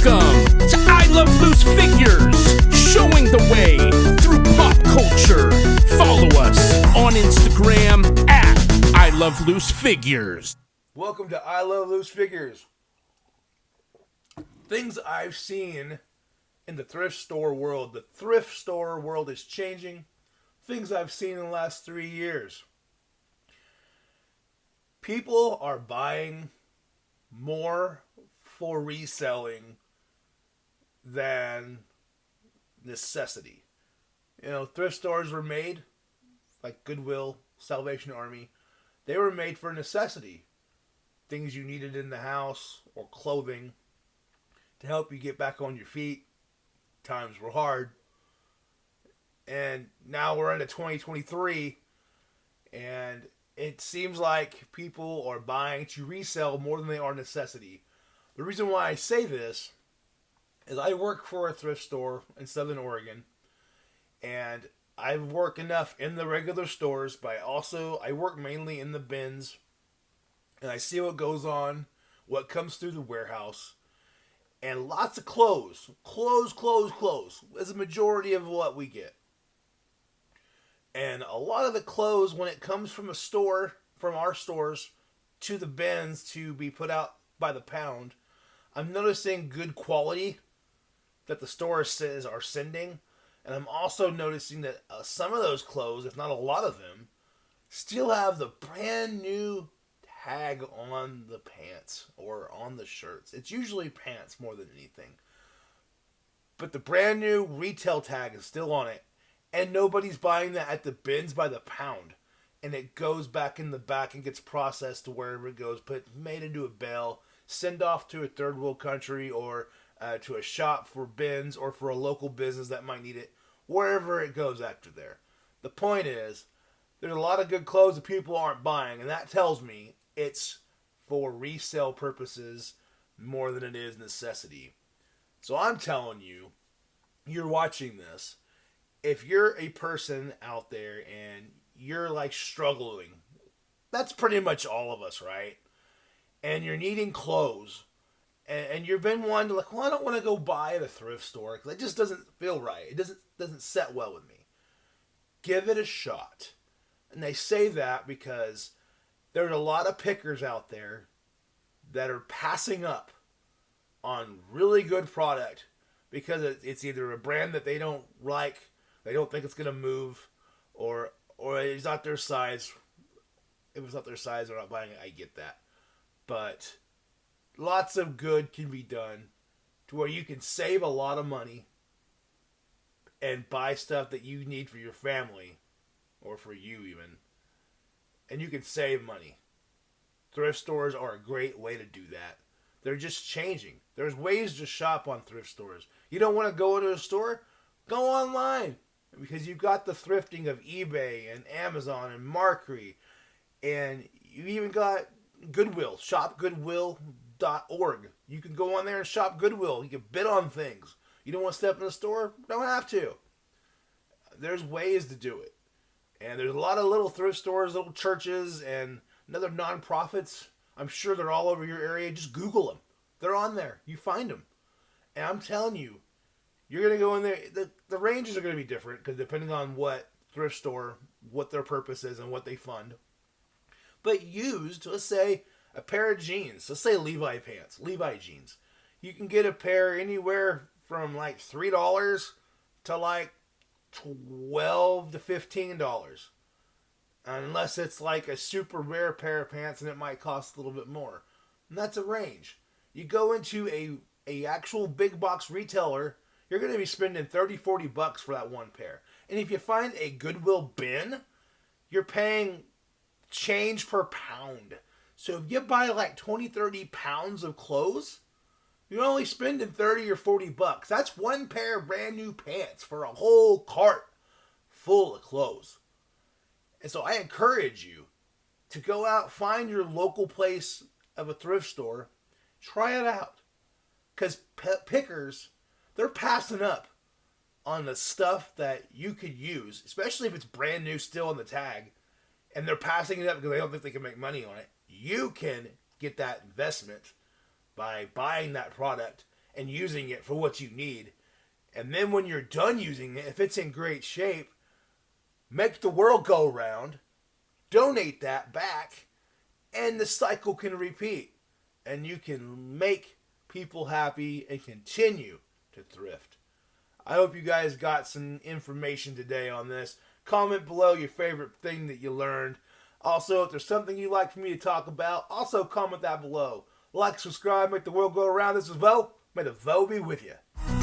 Welcome to I Love Loose Figures, showing the way through pop culture. Follow us on Instagram at I Love Loose Figures. Welcome to I Love Loose Figures. Things I've seen in the thrift store world. The thrift store world is changing. Things I've seen in the last 3 years. People are buying more for reselling than necessity. You know, thrift stores were made, like Goodwill, Salvation Army, they were made for necessity. Things you needed in the house or clothing to help you get back on your feet. Times were hard. And now we're into 2023, and it seems like people are buying to resell more than they are necessity. The reason why I say this is I work for a thrift store in Southern Oregon, and I work enough in the regular stores, but I work mainly in the bins, and I see what goes on, what comes through the warehouse, and lots of clothes. Clothes is the majority of what we get. And a lot of the clothes, when it comes from a store, from our stores, to the bins to be put out by the pound, I'm noticing good quality that the stores are sending. And I'm also noticing that some of those clothes, if not a lot of them, still have the brand new tag on the pants or on the shirts. It's usually pants more than anything. But the brand new retail tag is still on it. And nobody's buying that at the bins by the pound. And it goes back in the back and gets processed to wherever it goes, made into a bale, send off to a third world country or to a shop for bins or for a local business that might need it, wherever it goes after there. The point is, there's a lot of good clothes that people aren't buying, and that tells me it's for resale purposes more than it is necessity. So I'm telling you, you're watching this, if you're a person out there and you're like struggling, that's pretty much all of us, right? And you're needing clothes, and you've been wanting to I don't want to go buy at a thrift store because it just doesn't feel right. It doesn't set well with me. Give it a shot. And they say that because there's a lot of pickers out there that are passing up on really good product because it's either a brand that they don't like, they don't think it's going to move, or it's not their size. If it's not their size, they're not buying it. I get that. But lots of good can be done to where you can save a lot of money and buy stuff that you need for your family or for you even. And you can save money. Thrift stores are a great way to do that. They're just changing. There's ways to shop on thrift stores. You don't want to go into a store? Go online. Because you've got the thrifting of eBay and Amazon and Mercury. And you even got Goodwill. Shopgoodwill.org. You can go on there and shop Goodwill. You can bid on things. You don't want to step in the store? Don't have to. There's ways to do it. And there's a lot of little thrift stores, little churches, and other nonprofits. I'm sure they're all over your area. Just Google them. They're on there. You find them. And I'm telling you, you're going to go in there. The ranges are going to be different because depending on what thrift store, what their purpose is, and what they fund. But used, let's say, a pair of jeans. Let's say Levi jeans. You can get a pair anywhere from like $3 to like $12 to $15. Unless it's like a super rare pair of pants and it might cost a little bit more. And that's a range. You go into a actual big box retailer, you're going to be spending $30-$40 for that one pair. And if you find a Goodwill bin, you're paying change per pound. So if you buy like 20-30 pounds of clothes, you're only spending $30 or $40. That's one pair of brand new pants for a whole cart full of clothes. And so I encourage you to go out, find your local place of a thrift store, try it out. Because pickers, they're passing up on the stuff that you could use, especially if it's brand new still on the tag, and they're passing it up because they don't think they can make money on it. You can get that investment by buying that product and using it for what you need. And then when you're done using it, if it's in great shape, make the world go round, donate that back, and the cycle can repeat. And you can make people happy and continue to thrift. I hope you guys got some information today on this. Comment below your favorite thing that you learned. Also, if there's something you'd like for me to talk about, also comment that below. Like, subscribe, make the world go around. This is Vo. May the Vo be with you.